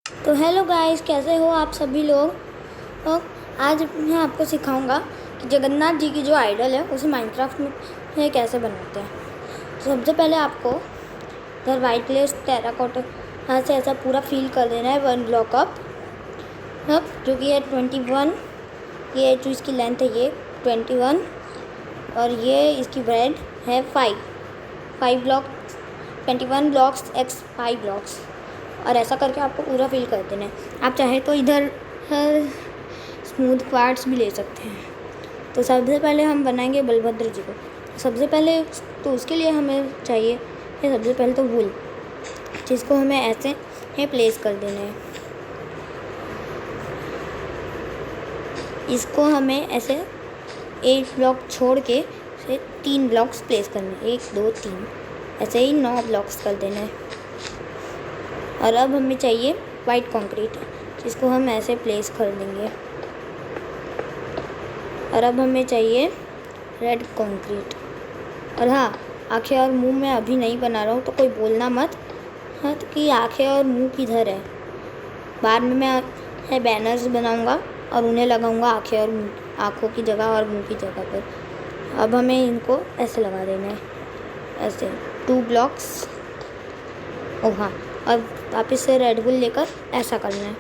तो hello guys, कैसे हो आप सभी लोग। तो आज मैं आपको सिखाऊंगा कि जगन्नाथ जी की जो आइडल है उसे माइनक्राफ्ट में कैसे बनाते हैं। तो सबसे पहले आपको इधर वाइट क्लेस टेराकोटा यहाँ से ऐसा पूरा फिल कर देना है 1 ब्लॉक अप जो कि है 21। ये जो इसकी लेंथ है ये 21 और ये इसकी ब्रेथ है 5 ब्लॉक 21 ब्लॉक्स x 5 ब्लॉक्स। और ऐसा करके आपको पूरा फिल कर देना है। आप चाहे तो इधर स्मूथ क्वार्ट्स भी ले सकते हैं। तो सबसे पहले हम बनाएंगे बलभद्र जी को। सबसे पहले तो उसके लिए हमें चाहिए सबसे पहले तो वूल, जिसको हमें ऐसे प्लेस कर देना है। इसको हमें ऐसे 1 ब्लॉक छोड़ के 3 ब्लॉक्स प्लेस करने, 1 2 3 ऐसे ही 9 ब्लॉक्स कर देना है। और अब हमें चाहिए वाइट कंक्रीट, जिसको हम ऐसे प्लेस कर देंगे। और अब हमें चाहिए रेड कंक्रीट। और हाँ, आँखें और मुंह मैं अभी नहीं बना रहा हूँ, तो कोई बोलना मत कि आँखें और मुंह किधर है। बाद में मैं बैनर्स बनाऊँगा और उन्हें लगाऊँगा आँखें और मुँह, आँखों की जगह और मुँह की जगह पर। अब हमें इनको ऐसे लगा देना है, ऐसे 2 ब्लॉक्स। ओ हाँ, अब वापस से रेड बुल लेकर ऐसा करना है।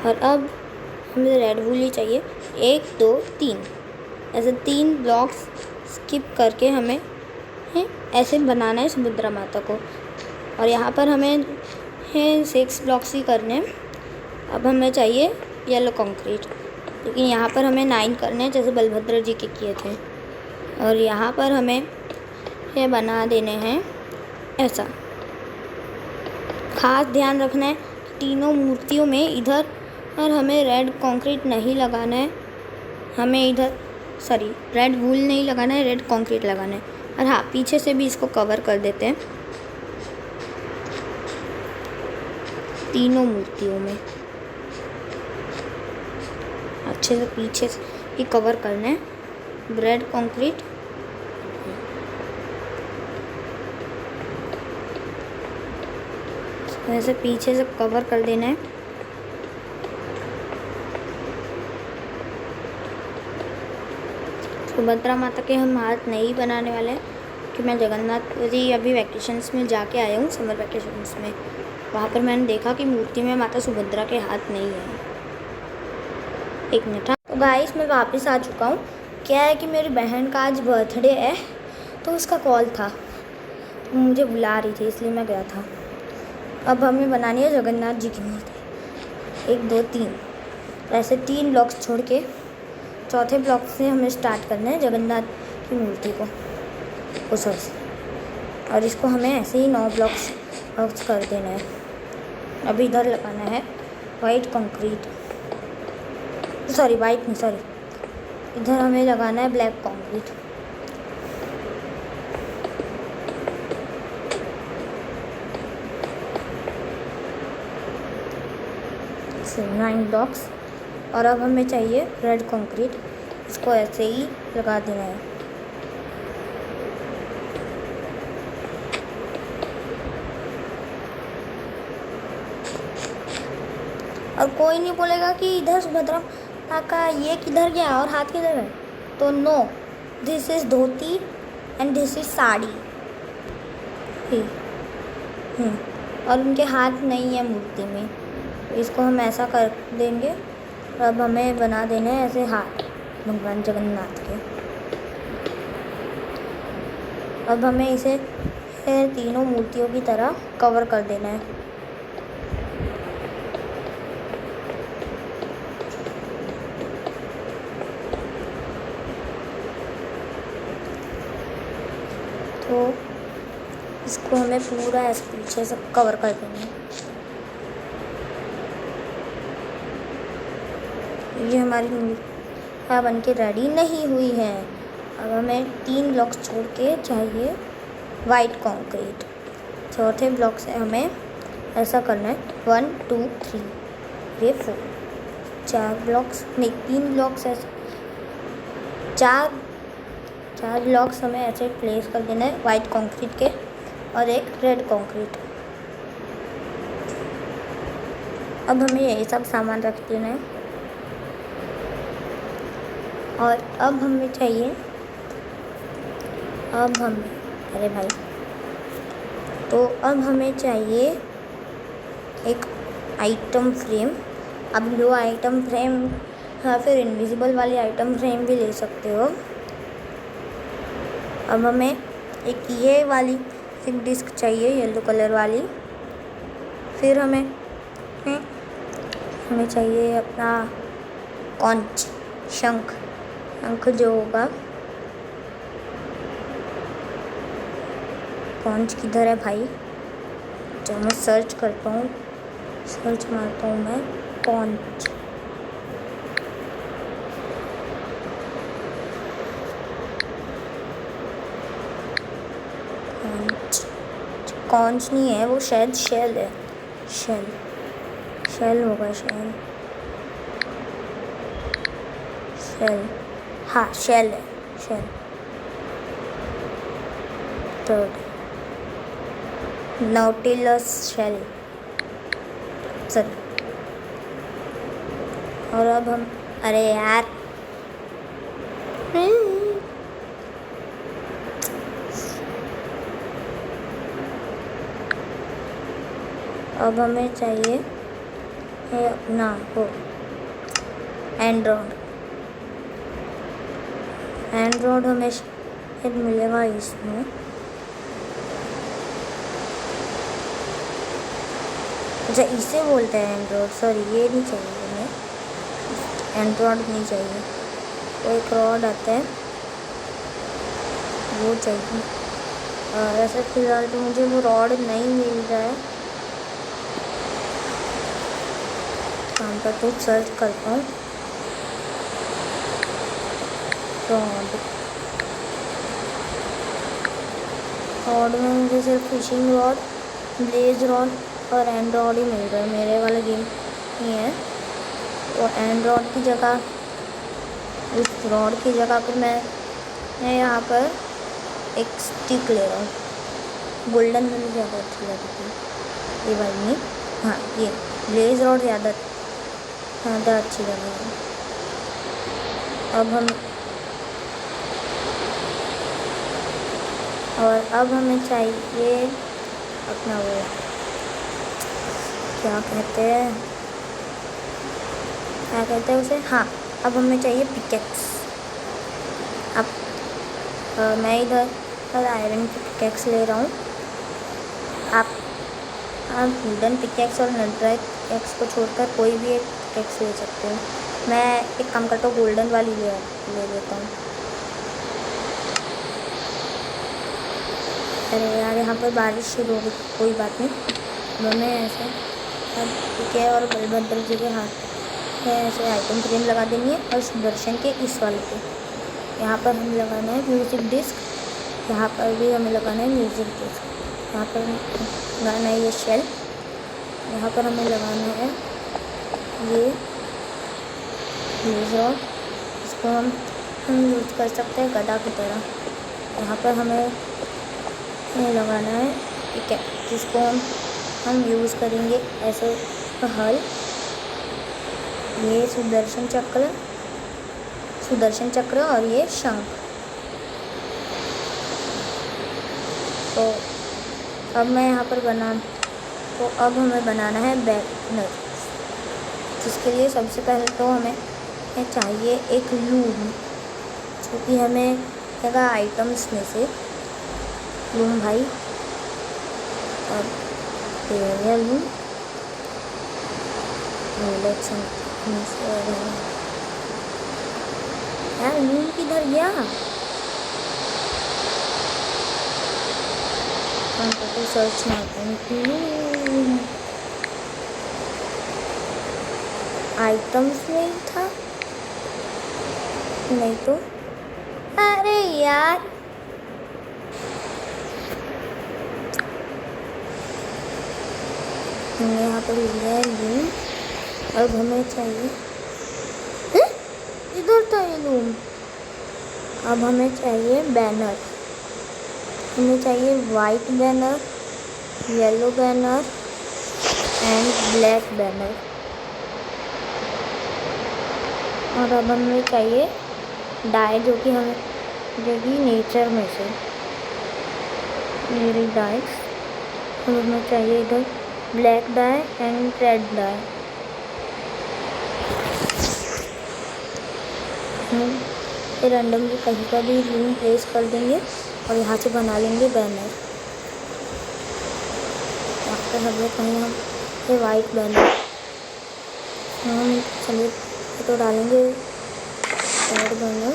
और अब हमें रेड बुल ही चाहिए, 1 2 3 ऐसे 3 ब्लॉक्स स्किप करके हमें ऐसे बनाना है सुभद्रा माता को। और यहाँ पर हमें 6 ब्लॉक्स ही करने हैं। अब हमें चाहिए येलो कंक्रीट, लेकिन यहाँ पर हमें 9 करने हैं जैसे बलभद्र जी के किए थे। और यहाँ पर हमें ये बना देने हैं ऐसा। खास ध्यान रखना है तीनों मूर्तियों में इधर और हमें रेड कंक्रीट नहीं लगाना है, हमें इधर रेड वूल नहीं लगाना है, रेड कंक्रीट लगाना है। और हाँ, पीछे से भी इसको कवर कर देते हैं तीनों मूर्तियों में अच्छे से, पीछे से ही कवर करना है रेड कंक्रीट। ऐसे पीछे से कवर कर देना है। सुभद्रा माता के हम हाथ नहीं बनाने वाले हैं, कि मैं जगन्नाथ जी अभी वैकेशंस में जाके आया हूँ, समर वैकेशंस में। वहाँ पर मैंने देखा कि मूर्ति में माता सुभद्रा के हाथ नहीं है। एक मिनट। तो गाइस, मैं वापस आ चुका हूँ। क्या है कि मेरी बहन का आज बर्थडे है, तो उसका कॉल था, तो मुझे बुला रही थी, इसलिए मैं गया था। अब हमें बनानी है जगन्नाथ जी की मूर्ति। 1 2 3 ऐसे 3 ब्लॉक्स छोड़ के चौथे ब्लॉक से हमें स्टार्ट करना है जगन्नाथ की मूर्ति को, और इसको हमें ऐसे ही 9 ब्लॉक्स कर देना है। अब इधर लगाना है वाइट कंक्रीट, इधर हमें लगाना है ब्लैक कंक्रीट। से 9 ब्लॉक्स। और अब हमें चाहिए रेड कंक्रीट, इसको ऐसे ही लगा देना है। और कोई नहीं बोलेगा कि इधर सुभद्रा माता का ये किधर गया और हाथ किधर है। तो no, this is dhoti and this is sari. और उनके हाथ नहीं है मूर्ति में, इसको हम ऐसा कर देंगे। अब हमें बना देने हैं ऐसे हाथ भगवान जगन्नाथ के। अब हमें इसे तीनों मूर्तियों की तरह कवर कर देना है। तो इसको हमें पूरा ऐसे पीछे से कवर कर देना है। ये हमारी मूर्ति बन के रेडी नहीं हुई है। अब हमें 3 ब्लॉक्स छोड़ के चाहिए वाइट कंक्रीट। चौथे ब्लॉक से हमें ऐसा करना है 1 2 3 ये 4 4 ब्लॉक्स नहीं 3 ब्लॉक्स ऐसे 4 ब्लॉक्स हमें ऐसे प्लेस कर देना है वाइट कंक्रीट के, और एक रेड कंक्रीट। अब हमें यही सब सामान रख देना है। और अब हमें चाहिए, अरे भाई, तो अब हमें चाहिए एक आइटम फ्रेम। अब जो आइटम फ्रेम या फिर इनविजिबल वाली आइटम फ्रेम भी ले सकते हो। अब हमें एक ये वाली एक डिस्क चाहिए, येलो कलर वाली। फिर हमें चाहिए अपना कॉन्च, शंख जो होगा। कॉन्च किधर है भाई? जब मैं सर्च करता हूँ, सर्च मारता हूँ मैं कॉन्च। कॉन्च नहीं है वो, शायद शेल है। शेल होगा, शेल। हाँ, शेल है, shell. Third nautilus shell, sir. और अब हम, अरे यार, अब हमें चाहिए अपना वो एंड्रॉयड हमें शायद मिलेगा इसमें। अच्छा, इसे बोलते हैं एंड्रॉयड, सॉरी ये नहीं चाहिए हमें, एंड्रॉयड नहीं चाहिए। वो एक रॉड आता है, वो चाहिए। ऐसे फिलहाल तो मुझे वो रॉड नहीं मिल रहा है। काम पर तो सर्च करता हूँ रॉड में मुझे सिर्फ फिशिंग रॉड, ब्लेज रॉड और एंड्रॉयड ही मिल रहा है। मेरे वाला गेम नहीं है, तो एंड्रॉयड की जगह, उस रॉड की जगह पर मैं यहाँ पर एक स्टिक ले रहा हूँ। गोल्डन वाली ज़्यादा अच्छी लगती है, ये वाली नहीं। हाँ, ये ब्लेज रॉड ज़्यादा अच्छी लगेगी। अब हमें चाहिए अपना वो क्या कहते हैं उसे, हाँ, अब हमें चाहिए पिकेक्स। अब मैं इधर आयरन की पिकेक्स ले रहा हूँ। आप वुडन पिकेक्स और नेटराइट पिकेक्स को छोड़कर कोई भी एक पिकेक्स ले सकते हो। मैं एक काम करता हूँ, गोल्डन वाली ले लेता हूँ। अरे यार, यहाँ पर बारिश शुरू हो गई, कोई बात नहीं। दोनों ऐसे अब पीके और बलभद्र जी के हाथ में ऐसे आइटम फ्रेम लगा देनी है। और सुदर्शन के इस वाले पे यहाँ पर हमें लगाना है म्यूज़िक डिस्क। यहाँ पर भी हमें लगाना है म्यूज़िक डिस्क। यहाँ पर लगाना है ये शेल। यहाँ पर हमें लगाना है ये ब्लेज रॉड, इसको हम यूज़ कर सकते हैं गदा की तरह। यहाँ पर हमें लगाना है, ठीक है, जिसको हम यूज़ करेंगे ऐसे हल। ये सुदर्शन चक्र और ये शंख। तो अब मैं यहाँ पर अब हमें बनाना है बैनर, जिसके लिए सबसे पहले तो हमें चाहिए एक लूम, जो कि हमें लगा आइटम्स में से लूम भाई। अब लूम यार, लूम किधर गया? तो सर्च मारता हूँ लूम, आइटम्स में ही था, नहीं तो। अरे यार, हमने यहाँ पर लिया है लूम। अब हमें चाहिए, इधर था ये लूम। अब हमें चाहिए बैनर। हमें चाहिए white banner, yellow banner and black banner. और अब हमें चाहिए डाई, जो कि नेचर में से मेरी डाइस। अब हमें चाहिए इधर black dye and red dye. हम रैंडमली कहीं का भी लूम प्लेस कर देंगे और यहाँ से बना लेंगे बैनर। यहाँ पर हम कहीं हम ये वाइट बैनर हम चलिए तो डालेंगे रेड बैनर,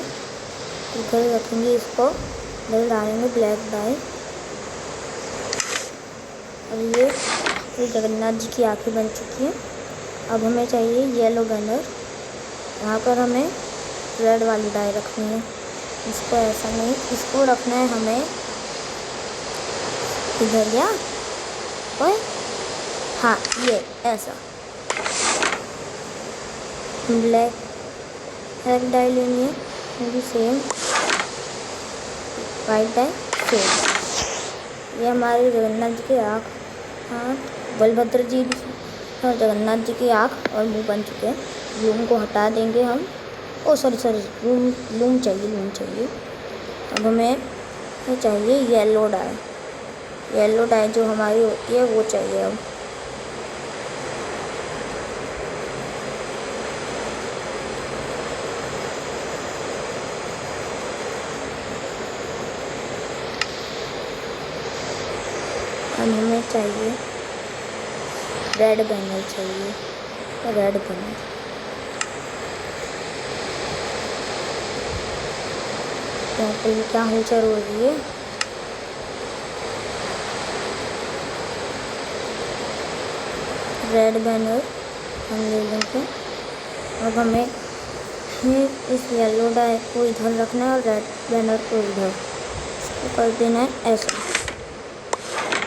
इधर रखेंगे इसको, इधर डालेंगे ब्लैक डाई। और ये जगन्नाथ जी की आँखें बन चुकी हैं। अब हमें चाहिए येलो बैनर, यहाँ पर हमें रेड वाली डाई रखनी है। इसको ऐसा नहीं, इसको रखना है हमें इधर, या और हाँ ये ऐसा ब्लैक डाई लेनी है, भी सेम वाइट डाई सेम। ये हमारे जगन्नाथ जी के आँख, बलभद्र जी और जगन्नाथ जी की आँख और मुंह बन चुके हैं। लूम को हटा देंगे हम। ओ सॉरी लूम चाहिए। अब हमें चाहिए येलो डाई जो हमारी होती है वो चाहिए। अब हमें चाहिए रेड बैनर तो ये क्या हलचल हो रही है। रेड बैनर हम ले लेंगे। अब हमें इस येलो डाई को इधर रखना है और रेड बैनर को इधर, इसको कर देना है ऐसा।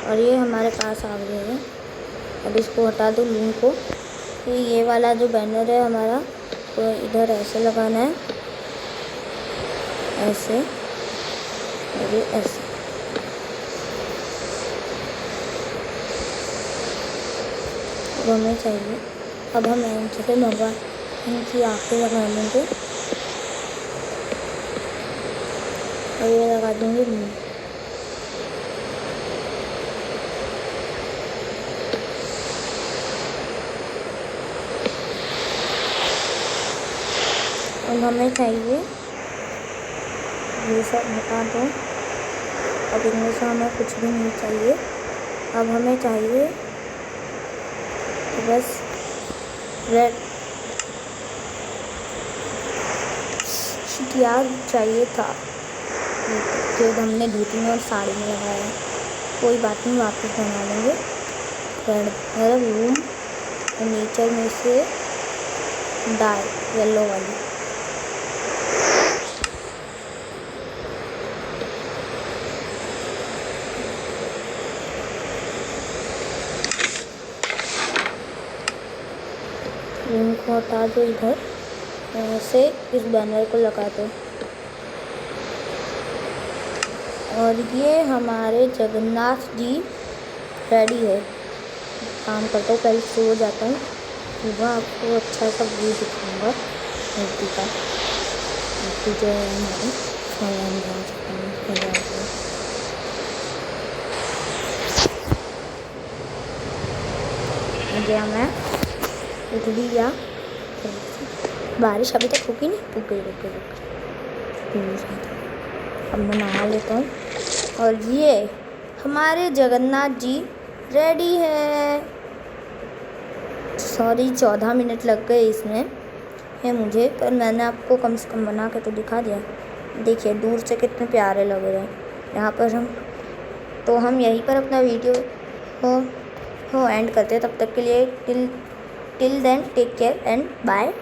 और ये हमारे पास आ गया है। अब इसको हटा दो लूम को। फिर ये वाला जो बैनर है हमारा, तो इधर ऐसे लगाना है, ऐसे और ये ऐसे। अब हमें चाहिए, अब हम इनसे भगवान इनकी आँखें लगा लेंगे और ये लगा देंगे मुँह। अब हमें चाहिए ये सब हटा दो। अब इनमें से हमें कुछ भी नहीं चाहिए। अब हमें चाहिए बस रेड यार चाहिए था जो हमने धोती में और साड़ी में लगाया है। कोई बात नहीं, वापस बना लेंगे। रेड लूम और नेचर में से डाई येलो वाली। लूम को हटा दो इधर, ऐसे इस बैनर को लगा दो। और ये हमारे जगन्नाथ जी रेडी है। काम करता हूँ, पहले सो जाता हूँ, सुबह आपको अच्छा सा व्यू दिखाऊंगा मूर्ति का। मूर्ति जो है हमारी गया मैं उठ भी गया। बारिश अभी तक रुकी नहीं, रुक गई। अब मैं नहा लेता हूँ। और ये हमारे जगन्नाथ जी रेडी है। सॉरी 14 मिनट लग गए इसमें है मुझे, पर मैंने आपको कम से कम बना के तो दिखा दिया। देखिए दूर से कितने प्यारे लग रहे हैं। यहाँ पर हम यहीं पर अपना वीडियो एंड करते हैं। तब तक के लिए till then take care and bye.